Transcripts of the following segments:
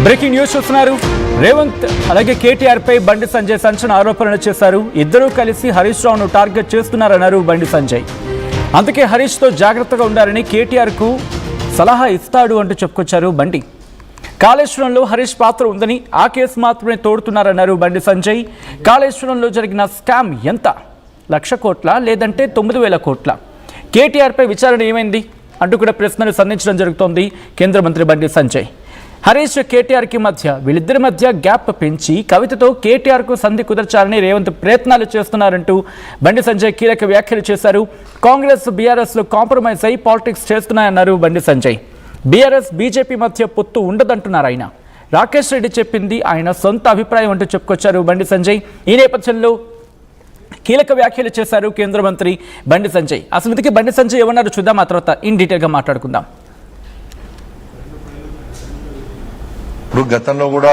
Breaking news చూస్తున్నారు. రేవంత్ అలాగే కేటీఆర్ పై బండి సంజయ్ సంచలన ఆరోపణలు చేశారు. ఇద్దరూ కలిసి హరీష్ రావును టార్గెట్ చేస్తున్నారన్నారు బండి సంజయ్. అందుకే హరీష్ తో జాగ్రత్తగా ఉండాలని కేటీఆర్ కు సలహా ఇస్తాడు అంటూ చెప్పుకొచ్చారు బండి. కాళేశ్వరంలో హరీష్ పాత్ర ఉందని ఆ కేసు మాత్రమే తోడుతున్నారన్నారు బండి సంజయ్. కాళేశ్వరంలో జరిగిన స్కామ్ ఎంత? 1,00,000 కోట్ల లేదంటే 9,000 కోట్ల? కేటీఆర్ పై విచారణ ఏమైంది అంటూ కూడా ప్రశ్నలు సంధించడం జరుగుతోంది కేంద్ర మంత్రి బండి సంజయ్. హరీష్ కేటీఆర్కి మధ్య వీళ్ళిద్దరి మధ్య గ్యాప్ పెంచి కవితతో కేటీఆర్కు సంధి కుదర్చాలని రేవంత్ ప్రయత్నాలు చేస్తున్నారంటూ బండి సంజయ్ కీలక వ్యాఖ్యలు చేశారు. కాంగ్రెస్ బీఆర్ఎస్లో కాంప్రమైజ్ అయి politics చేస్తున్నాయన్నారు Bandi Sanjay. BRS BJP మధ్య పొత్తు ఉండదంటున్నారు ఆయన. రాకేష్ రెడ్డి చెప్పింది ఆయన సొంత అభిప్రాయం అంటూ చెప్పుకొచ్చారు బండి సంజయ్. ఈ నేపథ్యంలో కీలక వ్యాఖ్యలు చేశారు కేంద్ర మంత్రి బండి సంజయ్. అసలు ఇంతకీ బండి సంజయ్ ఏమన్నారు చూద్దాం, ఆ తర్వాత ఇన్ డీటెయిల్గా మాట్లాడుకుందాం. ఇప్పుడు గతంలో కూడా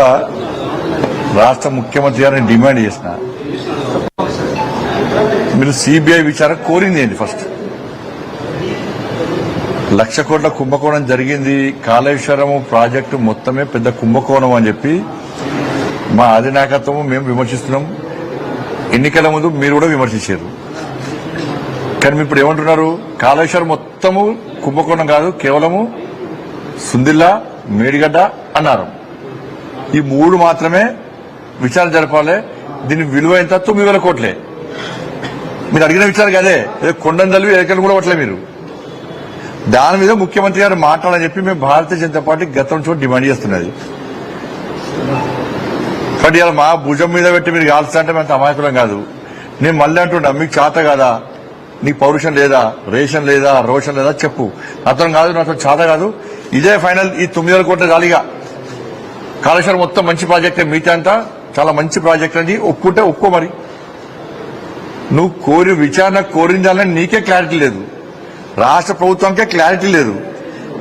రాష్ట్ర ముఖ్యమంత్రి గారిని డిమాండ్ చేసిన మీరు సిబిఐ విచారణ కోరింది ఏంటి? ఫస్ట్ 1,00,000 కోట్ల కుంభకోణం జరిగింది, కాళేశ్వరం ప్రాజెక్టు మొత్తమే పెద్ద కుంభకోణం అని చెప్పి మా అధినాయకత్వం మేము విమర్శిస్తున్నాం. ఎన్నికల ముందు మీరు కూడా విమర్శించారు. కానీ ఇప్పుడు ఏమంటున్నారు? కాళేశ్వరం మొత్తము కుంభకోణం కాదు, కేవలము సుందిల్లా మేడిగడ్డ అన్నారు. ఈ 3 మాత్రమే విచారణ జరపాలి. దీని విలువ ఎంత? 9,000 కోట్లే. మీరు అడిగిన విచారణ కదే, కొండను తల్లి ఎక్కడ కూడా పట్టలే మీరు. దాని మీద ముఖ్యమంత్రి గారు మాట్లాడాలని చెప్పి మేము భారతీయ జనతా పార్టీ గతం నుంచి డిమాండ్ చేస్తున్నది. కాబట్టి ఇలా మా భుజం మీద పెట్టి మీరు కాల్స్తా అంటే మేము అమాయకులం కాదు. నేను మళ్ళీ అంటున్నా, మీకు చేత కాదా? నీకు పౌరుషం లేదా, రేషన్ లేదా, రోషన్ లేదా చెప్పు. నాతో కాదు, నాతో చేత కాదు. ఇదే ఫైనల్. ఈ 9,000 కోట్ల జాలీగా కాళేశ్వరం మొత్తం మంచి ప్రాజెక్టే, మిగతా అంతా చాలా మంచి ప్రాజెక్ట్ అని ఒప్పుకుంటే ఒప్పుకో. మరి నువ్వు విచారణ కోరిందాలని నీకే క్లారిటీ లేదు, రాష్ట్ర ప్రభుత్వానికే క్లారిటీ లేదు.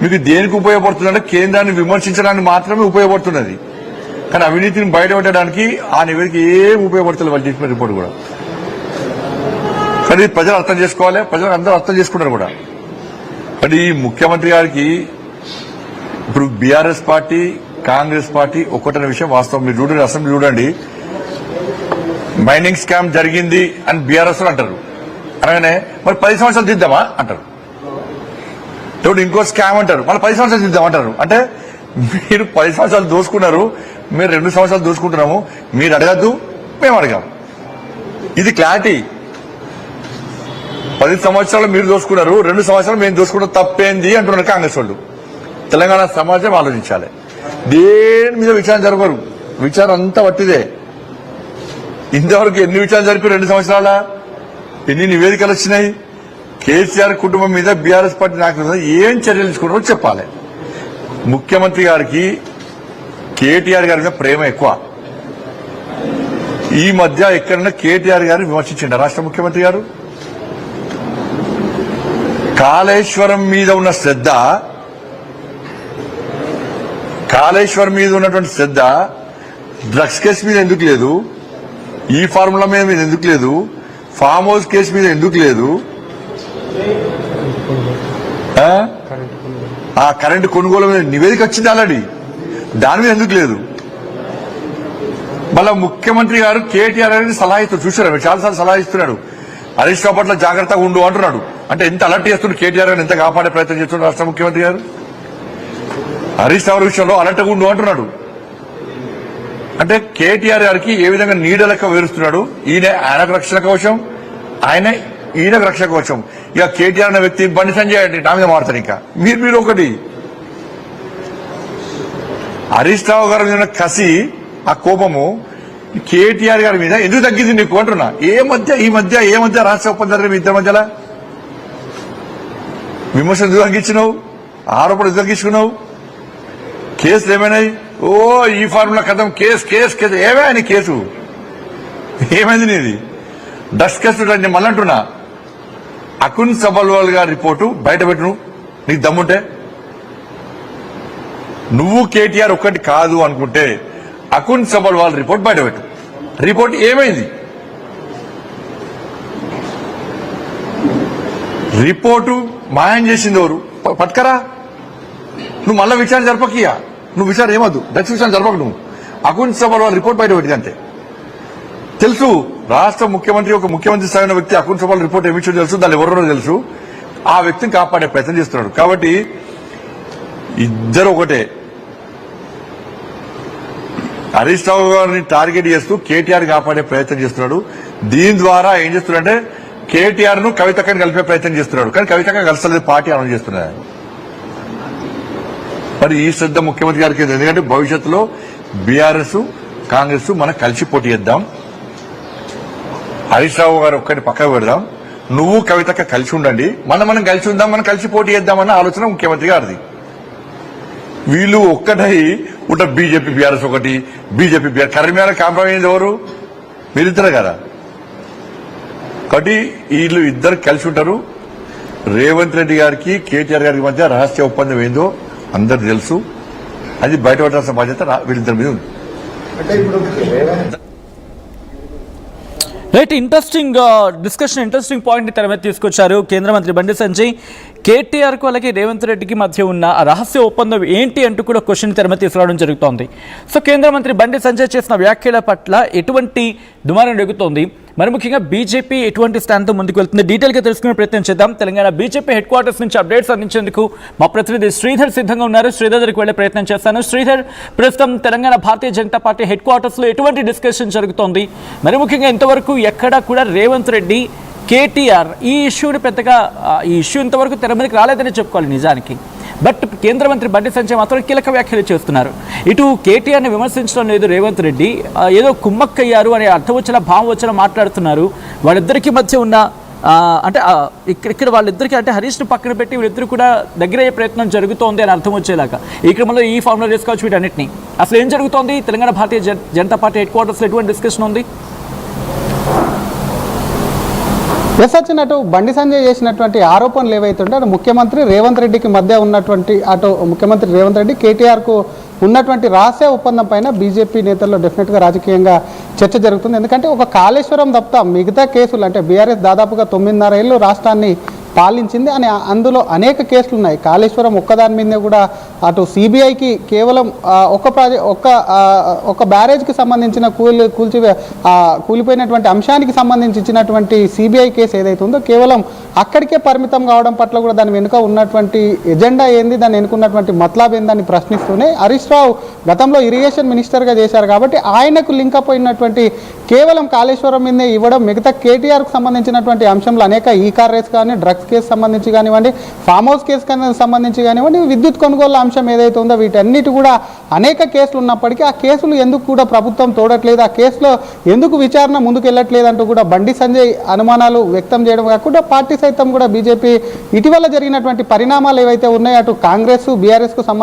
మీకు దేనికి ఉపయోగపడుతుందంటే కేంద్రాన్ని విమర్శించడానికి మాత్రమే ఉపయోగపడుతున్నది. కానీ అవినీతిని బయటపెట్టడానికి ఆ నివేదిక ఏం ఉపయోగపడుతుంది వాళ్ళ డిఫరెంట్ రిపోర్ట్ కూడా. కానీ ప్రజలు అర్థం చేసుకోవాలి, ప్రజలు అందరూ అర్థం చేసుకున్నారు కూడా. కానీ ఈ ముఖ్యమంత్రి గారికి ఇప్పుడు బీఆర్ఎస్ పార్టీ, కాంగ్రెస్ పార్టీ ఒకటనే విషయం వాస్తవం. మీరు చూడండి, అసెంబ్లీ చూడండి, మైనింగ్ స్కామ్ జరిగింది అని బీఆర్ఎస్ అంటారు. అనగానే మరి 10 సంవత్సరాలు దిద్దామా అంటారు. ఇప్పుడు ఇంకో స్కామ్ అంటారు, మళ్ళీ 10 సంవత్సరాలు దిద్దామంటారు. అంటే మీరు 10 సంవత్సరాలు దోసుకున్నారు, మేము 2 సంవత్సరాలు దోసుకుంటున్నాము. మీరు అడగద్దు, మేము అడగాము. ఇది క్లారిటీ. 10 సంవత్సరాలు మీరు దోసుకున్నారు, 2 సంవత్సరాలు మేము దోసుకుంటాం, తప్పేంది అంటున్నారు కాంగ్రెస్ వాళ్ళు. తెలంగాణ సమాజం ఆలోచించాలి. దేని మీద విచారణ జరగరు, విచారణ అంతా వట్టిదే. ఇంతవరకు ఎన్ని విచారణ జరిపి 2 సంవత్సరాల ఎన్ని నివేదికలు వచ్చినాయి? కేసీఆర్ కుటుంబం మీద బీఆర్ఎస్ పార్టీ నాయకులు ఏం చర్యలు తీసుకున్నారో చెప్పాలి. ముఖ్యమంత్రి గారికి కేటీఆర్ గారి మీద ప్రేమ ఎక్కువ. ఈ మధ్య ఎక్కడైనా కేటీఆర్ గారిని విమర్శించిండ రాష్ట్ర ముఖ్యమంత్రి గారు? కాళేశ్వరం మీద ఉన్న శ్రద్ధ, కాళేశ్వరం మీద ఉన్నటువంటి శ్రద్ధ డ్రగ్స్ కేసు మీద ఎందుకు లేదు? ఈ ఫార్ములా మీద ఎందుకు లేదు? ఫామ్ హౌస్ కేసు మీద ఎందుకు లేదు? ఆ కరెంటు కొనుగోలు మీద నివేదిక వచ్చింది ఆల్రెడీ, దాని మీద ఎందుకు లేదు? మళ్ళా ముఖ్యమంత్రి గారు కేటీఆర్ అనేది సలహా ఇస్తారు. చూసారా, మీరు చాలాసార్లు సలహా ఇస్తున్నాడు. హరీష్ రావు పట్ల జాగ్రత్తగా ఉండు అంటున్నాడు. అంటే ఎంత అలర్ట్ చేస్తున్నాడు కేటీఆర్ గారు, ఎంత కాపాడే ప్రయత్నం చేస్తున్నాడు రాష్ట్ర ముఖ్యమంత్రి గారు. హరీష్ రావు విషయంలో అలర్ట్గా ఉండు అంటున్నాడు. అంటే కేటీఆర్ గారికి ఏ విధంగా నీడ లెక్క వివరిస్తున్నాడు. ఆయనకు రక్షణ కవచం, ఈయనకు రక్షణ కవచం. ఇక కేటీఆర్ అనే వ్యక్తి బండి సంజయ్ అంటే నా మీద మారుతారు. ఇంకా మీరు ఒకటి హరీష్ రావు గారి మీద కసి, ఆ కోపము కేటీఆర్ గారి మీద ఎందుకు తగ్గింది నీకు అంటున్నా. ఈ మధ్య రాష్ట్ర ఒప్పందం మీ ఇద్దరి మధ్యలో విమర్శలు ఎందుకు తగ్గించినావు? ఆరోపణలు ఎందుకు తగ్గించుకున్నావు? కేసులు ఏమైనాయి? ఓ ఈ ఫార్ములా కథం, కేసు ఏమైనా కేసు ఏమైంది నీది? Dust case. నేను మళ్ళీ అంటున్నా, అకున్ సబల్వాల్ గారి రిపోర్టు బయట పెట్టు నీకు దమ్ముంటే. నువ్వు కేటీఆర్ ఒక్కటి కాదు అనుకుంటే అకున్ సబల్వాల్ రిపోర్ట్ బయట పెట్టు. రిపోర్ట్ ఏమైంది? రిపోర్టు మాయం చేసింది ఎవరు? పట్టుకరా. నువ్వు మళ్ళా విచారణ జరపకియా. నువ్వు విచారణ ఏమద్దు, డ్రగ్స్ విషయాలు జరపకు. నువ్వు అకౌంట్ సభ వాళ్ళ రిపోర్ట్ బయట పెట్టి అంతే తెలుసు. రాష్ట్ర ముఖ్యమంత్రి, ఒక ముఖ్యమంత్రి స్థాయిన వ్యక్తి అకౌంట్ సభ రిపోర్ట్ ఏమిచ్చో తెలుసు, దాన్ని ఎవరో తెలుసు. ఆ వ్యక్తిని కాపాడే ప్రయత్నం చేస్తున్నాడు. కాబట్టి ఇద్దరు ఒకటే. హరీష్ రావు గారిని టార్గెట్ చేస్తూ కేటీఆర్ కాపాడే ప్రయత్నం చేస్తున్నాడు. దీని ద్వారా ఏం చేస్తున్నాడంటే కేటీఆర్ ను కవితక్కని కలిపే ప్రయత్నం చేస్తున్నాడు. కానీ కవితక్క కలిసలేదు, పార్టీ అనౌన్స్ చేస్తున్నాడు. మరి ఈ శ్రద్ధ ముఖ్యమంత్రి గారికి ఉంది. ఎందుకంటే భవిష్యత్తులో బీఆర్ఎస్ కాంగ్రెస్ మనం కలిసి పోటీ చేద్దాం. హరీష్ రావు గారు ఒక్కటి పక్కకు పెడదాం, నువ్వు కవితక్క కలిసి ఉండండి, మనం కలిసి ఉందాం, మనం కలిసి పోటీ చేద్దామన్న ఆలోచన ముఖ్యమంత్రి గారిది. వీళ్ళు ఒక్కటై ఉంట బీజేపీ బీఆర్ఎస్ ఒకటి, బీజేపీ బీఆర్ఎస్ కరీంనగర్ కాంప్రమైజ్ ఎవరు? మీరిద్దరు కదా. కాబట్టి వీళ్ళు ఇద్దరు కలిసి ఉంటారు. రేవంత్ రెడ్డి గారికి కేటీఆర్ గారికి మధ్య రహస్య ఒప్పందం ఏందో అందరికి తెలుసు. అది బయటపడాల్సిన బాధ్యత వీళ్ళిద్దరి మీద ఉంది. Right, interesting discussion, interesting point తెర మీద తీసుకొచ్చారు కేంద్ర మంత్రి బండి సంజయ్. కేటీఆర్కు అలాగే రేవంత్ రెడ్డికి మధ్య ఉన్న రహస్య ఒప్పందం ఏంటి అంటూ కూడా క్వశ్చన్ తెర మీద తీసుకురావడం జరుగుతోంది. సో కేంద్ర మంత్రి బండి సంజయ్ చేసిన వ్యాఖ్యల పట్ల ఎటువంటి దుమారం రేగుతోంది, మరి ముఖ్యంగా బీజేపీ ఎటువంటి స్టాండ్తో ముందుకు వెళ్తుంది, డీటెయిల్గా తెలుసుకునే ప్రయత్నం చేద్దాం. తెలంగాణ బీజేపీ హెడ్ క్వార్టర్స్ నుంచి అప్డేట్స్ అందించేందుకు మా ప్రతినిధి శ్రీధర్ సిద్ధంగా ఉన్నారు. శ్రీధర్ దగ్గరికి వెళ్లే ప్రయత్నం చేస్తాను. శ్రీధర్, ప్రస్తుతం తెలంగాణ భారతీయ జనతా పార్టీ హెడ్ క్వార్టర్స్లో ఎటువంటి డిస్కషన్ జరుగుతోంది, మరి ముఖ్యంగా ఇంతవరకు ఎక్కడా కూడా రేవంత్ రెడ్డి కేటీఆర్ ఈ ఇష్యూని పెద్దగా ఈ ఇష్యూ ఇంతవరకు తెర మీదకి రాలేదని చెప్పుకోవాలి నిజానికి. బట్ కేంద్ర మంత్రి బండి సంజయ్ మాత్రం కీలక వ్యాఖ్యలు చేస్తున్నారు. ఇటు కేటీఆర్ని విమర్శించడం లేదు రేవంత్ రెడ్డి, ఏదో కుమ్మక్కయ్యారు అనే అర్థం వచ్చిన భావం వచ్చిన మాట్లాడుతున్నారు. వాళ్ళిద్దరికీ మధ్య ఉన్న అంటే ఇక్కడ వాళ్ళిద్దరికీ అంటే హరీష్ను పక్కన పెట్టి వీళ్ళిద్దరు కూడా దగ్గరయ్యే ప్రయత్నం జరుగుతోంది అని అర్థం వచ్చేలాగా ఈ క్రమంలో ఈ ఫార్ములా చేసుకోవచ్చు వీటన్నిటిని. అసలు ఏం జరుగుతోంది తెలంగాణ భారతీయ జనతా పార్టీ హెడ్ క్వార్టర్స్లో ఎటువంటి డిస్కషన్ ఉంది? వచ్చినట్టు బండి సంజయ్ చేసినటువంటి ఆరోపణలు ఏవైతుంటే అటు ముఖ్యమంత్రి రేవంత్ రెడ్డికి మధ్య ఉన్నటువంటి అటు ముఖ్యమంత్రి రేవంత్ రెడ్డి కేటీఆర్కు ఉన్నటువంటి రహస్య ఒప్పందం పైన బీజేపీ నేతల్లో డెఫినెట్గా రాజకీయంగా చర్చ జరుగుతుంది. ఎందుకంటే ఒక కాళేశ్వరం తప్ప మిగతా కేసులు అంటే బీఆర్ఎస్ దాదాపుగా 9.5 ఏళ్ళు రాష్ట్రాన్ని పాలించింది అని అందులో అనేక కేసులు ఉన్నాయి. కాళేశ్వరం ఒక్కదాని మీదనే కూడా అటు సిబిఐకి కేవలం ఒక బ్యారేజ్కి సంబంధించిన కూలిపోయినటువంటి అంశానికి సంబంధించి ఇచ్చినటువంటి సిబిఐ కేసు ఏదైతే ఉందో కేవలం అక్కడికే పరిమితం కావడం పట్ల కూడా దాని వెనుక ఉన్నటువంటి ఎజెండా ఏంది, దాని వెనుకున్నటువంటి మతలబ్ ఏందని ప్రశ్నిస్తూనే హరీష్ రావు గతంలో ఇరిగేషన్ మినిస్టర్గా చేశారు కాబట్టి ఆయనకు లింకప్ అయినటువంటి కేవలం కాళేశ్వరం మీదే ఇవ్వడం, మిగతా కేటీఆర్కు సంబంధించినటువంటి అంశంలో అనేక ఈ కార్ రేస్ కానీ డ్రగ్స్ కేసు సంబంధించి కానివ్వండి, ఫామ్ హౌస్ కేసు సంబంధించి కానివ్వండి, విద్యుత్ కొనుగోలు అంశం ఏదైతే ఉందో వీటన్నిటి కూడా అనేక కేసులు ఉన్నప్పటికీ ఆ కేసులు ఎందుకు కూడా ప్రభుత్వం తోడట్లేదు, ఆ కేసులో ఎందుకు విచారణ ముందుకు వెళ్ళట్లేదు అంటూ కూడా బండి సంజయ్ అనుమానాలు వ్యక్తం చేయడం కాకుండా పార్టీ సైతం కూడా బీజేపీ ఇటీవల జరిగినటువంటి పరిణామాలు ఏవైతే ఉన్నాయో అటు కాంగ్రెస్ బీఆర్ఎస్కు